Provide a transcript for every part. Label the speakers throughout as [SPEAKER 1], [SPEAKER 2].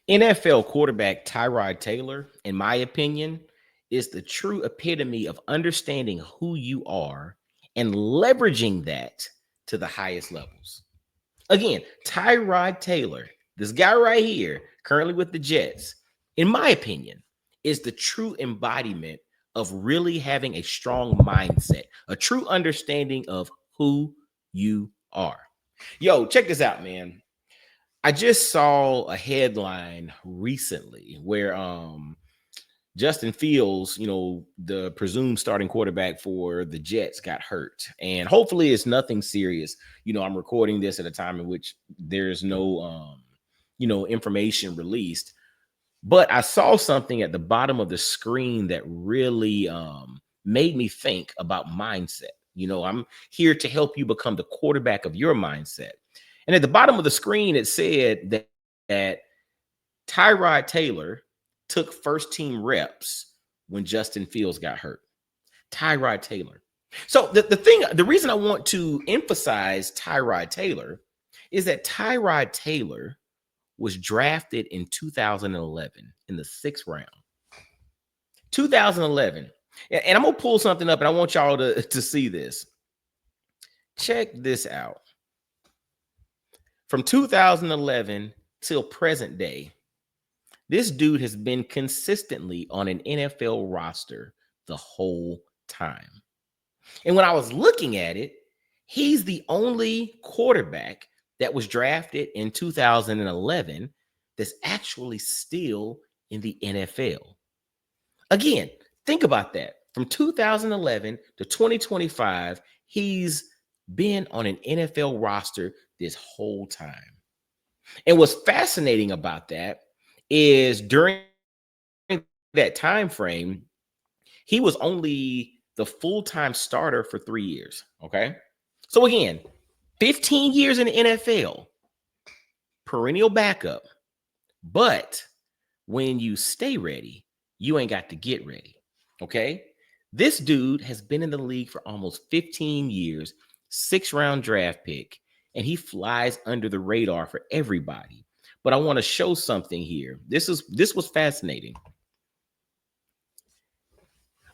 [SPEAKER 1] NFL quarterback Tyrod Taylor, in my opinion, is the true epitome of understanding who you are and leveraging that to the highest levels. Again, Tyrod Taylor, this guy right here, currently with the Jets, in my opinion, is the true embodiment of really having a strong mindset, a true understanding of who you are. Yo, check this out, man. I just saw a headline recently where Justin Fields, the presumed starting quarterback for the Jets, got hurt. And hopefully it's nothing serious. I'm recording this at a time in which there's no information released. But I saw something at the bottom of the screen that really made me think about mindset. I'm here to help you become the quarterback of your mindset. And at the bottom of the screen, it said that Tyrod Taylor took first team reps when Justin Fields got hurt. Tyrod Taylor. So the reason I want to emphasize Tyrod Taylor is that Tyrod Taylor was drafted in 2011 in the 6th round. 2011. And I'm going to pull something up and I want y'all to see this. Check this out. From 2011 till present day, this dude has been consistently on an NFL roster the whole time. And when I was looking at it, he's the only quarterback that was drafted in 2011 that's actually still in the NFL. Again, think about that. From 2011 to 2025, he's been on an NFL roster this whole time. And what's fascinating about that is during that time frame, he was only the full-time starter for 3 years. Okay. So again, 15 years in the NFL, perennial backup. But when you stay ready, you ain't got to get ready. Okay. This dude has been in the league for almost 15 years, 6th-round draft pick, and he flies under the radar for everybody. But I want to show something here. This was fascinating.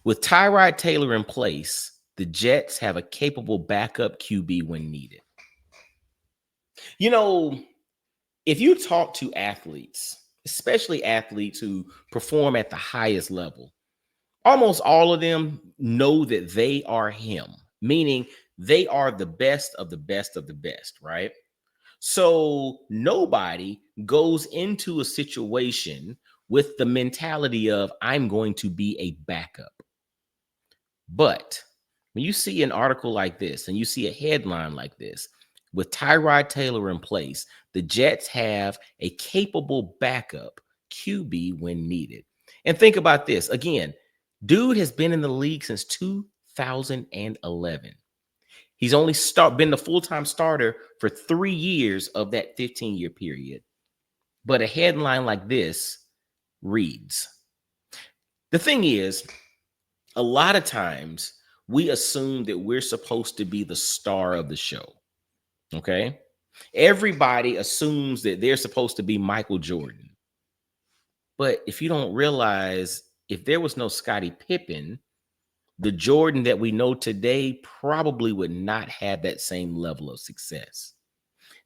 [SPEAKER 1] With Tyrod Taylor in place, the Jets have a capable backup QB when needed. If you talk to athletes, especially athletes who perform at the highest level, almost all of them know that they are him, meaning they are the best of the best of the best, right? So nobody goes into a situation with the mentality of, I'm going to be a backup. But when you see an article like this and you see a headline like this, with Tyrod Taylor in place, the Jets have a capable backup QB when needed. And think about this. Again, dude has been in the league since 2011. He's only been the full-time starter for 3 years of that 15-year period. But a headline like this reads, the thing is, a lot of times we assume that we're supposed to be the star of the show. Okay. Everybody assumes that they're supposed to be Michael Jordan. But if you don't realize, if there was no Scottie Pippen, the Jordan that we know today probably would not have that same level of success.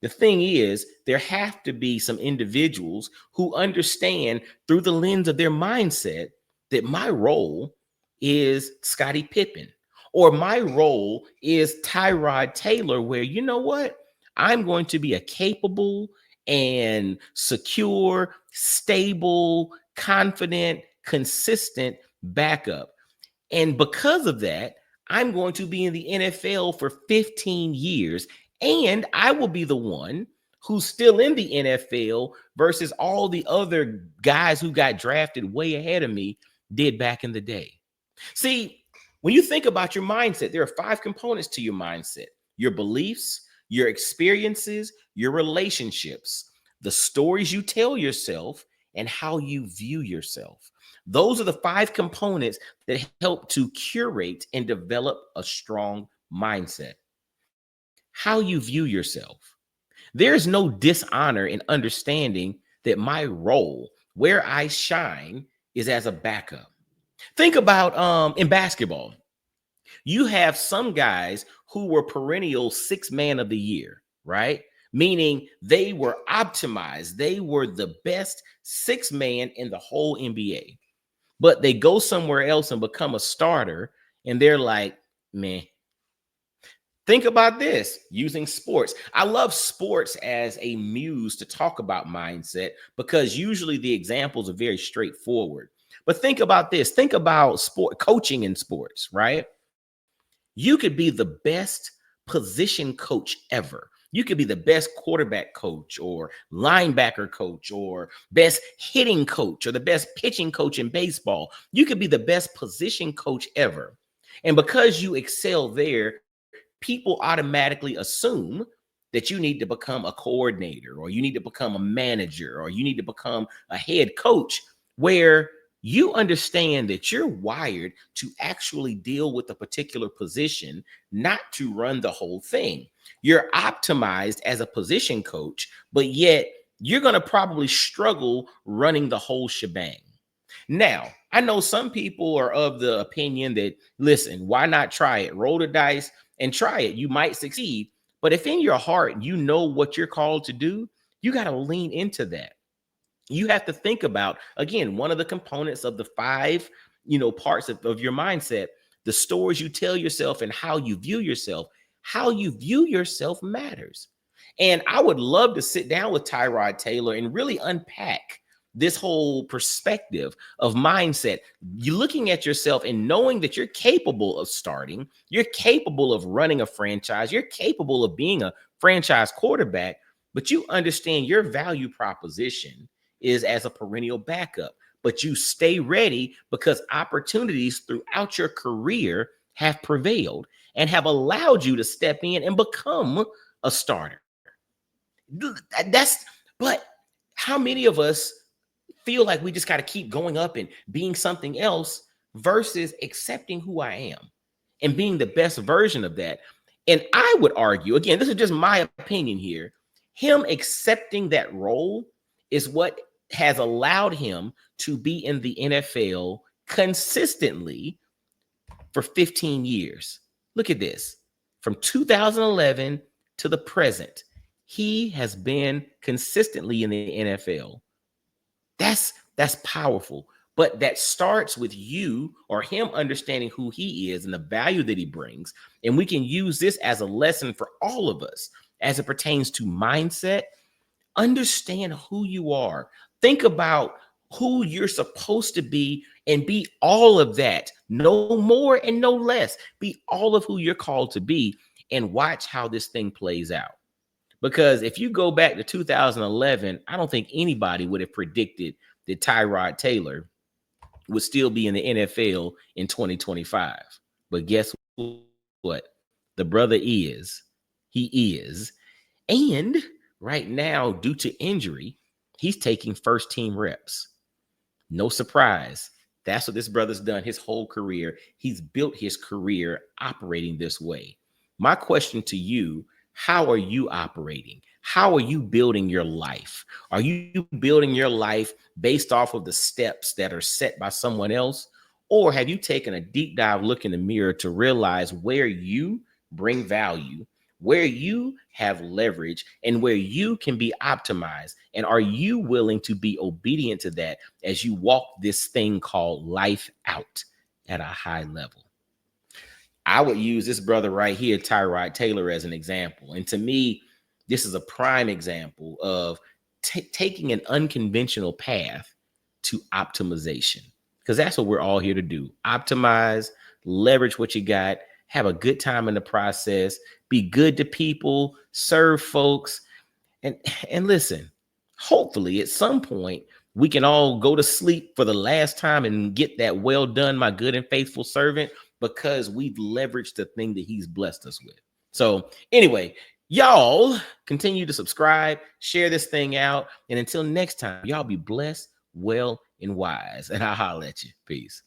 [SPEAKER 1] The thing is, there have to be some individuals who understand through the lens of their mindset that my role is Scottie Pippen, or my role is Tyrod Taylor, where, you know what? I'm going to be a capable and secure, stable, confident, consistent backup. And because of that, I'm going to be in the NFL for 15 years, and I will be the one who's still in the NFL versus all the other guys who got drafted way ahead of me did back in the day. See, when you think about your mindset, there are 5 components to your mindset: your beliefs, your experiences, your relationships, the stories you tell yourself, and how you view yourself. Those are the 5 components that help to curate and develop a strong mindset. How you view yourself. There's no dishonor in understanding that my role, where I shine, is as a backup. Think about in basketball. You have some guys who were perennial six man of the year, right? Meaning they were optimized. They were the best six man in the whole NBA. But they go somewhere else and become a starter, and they're like, man. Think about this using sports. I love sports as a muse to talk about mindset because usually the examples are very straightforward. But think about this. Think about sport coaching in sports, right? You could be the best position coach ever. You could be the best quarterback coach or linebacker coach or best hitting coach or the best pitching coach in baseball. You could be the best position coach ever. And because you excel there, people automatically assume that you need to become a coordinator or you need to become a manager or you need to become a head coach, where you understand that you're wired to actually deal with a particular position, not to run the whole thing. You're optimized as a position coach, but yet you're going to probably struggle running the whole shebang. Now, I know some people are of the opinion that, listen, why not try it? Roll the dice and try it. You might succeed. But if in your heart you know what you're called to do, you got to lean into that. You have to think about, again, one of the components of the five, parts of your mindset, the stories you tell yourself and how you view yourself. How you view yourself matters. And I would love to sit down with Tyrod Taylor and really unpack this whole perspective of mindset. You looking at yourself and knowing that you're capable of starting, you're capable of running a franchise, you're capable of being a franchise quarterback, but you understand your value proposition is as a perennial backup. But you stay ready because opportunities throughout your career have prevailed and have allowed you to step in and become a starter. But how many of us feel like we just got to keep going up and being something else versus accepting who I am and being the best version of that? And I would argue, again, this is just my opinion here, him accepting that role is what has allowed him to be in the NFL consistently for 15 years. Look at this. From 2011 to the present, he has been consistently in the NFL. That's powerful. But that starts with you or him understanding who he is and the value that he brings. And we can use this as a lesson for all of us as it pertains to mindset. Understand who you are. Think about who you're supposed to be and be all of that. No more and no less. Be all of who you're called to be and watch how this thing plays out. Because if you go back to 2011, I don't think anybody would have predicted that Tyrod Taylor would still be in the NFL in 2025. But guess what? The brother is. He is. And right now, due to injury, he's taking first team reps. No surprise. That's what this brother's done his whole career. He's built his career operating this way. My question to you, how are you operating? How are you building your life? Are you building your life based off of the steps that are set by someone else? Or have you taken a deep dive look in the mirror to realize where you bring value, where you have leverage, and where you can be optimized? And are you willing to be obedient to that as you walk this thing called life out at a high level? I would use this brother right here, Tyrod Taylor, as an example. And to me, this is a prime example of taking an unconventional path to optimization, because that's what we're all here to do. Optimize, leverage what you got, have a good time in the process, be good to people, serve folks. And listen, hopefully at some point, we can all go to sleep for the last time and get that well done, my good and faithful servant, because we've leveraged the thing that he's blessed us with. So anyway, y'all continue to subscribe, share this thing out. And until next time, y'all be blessed, well, and wise. And I'll holler at you. Peace.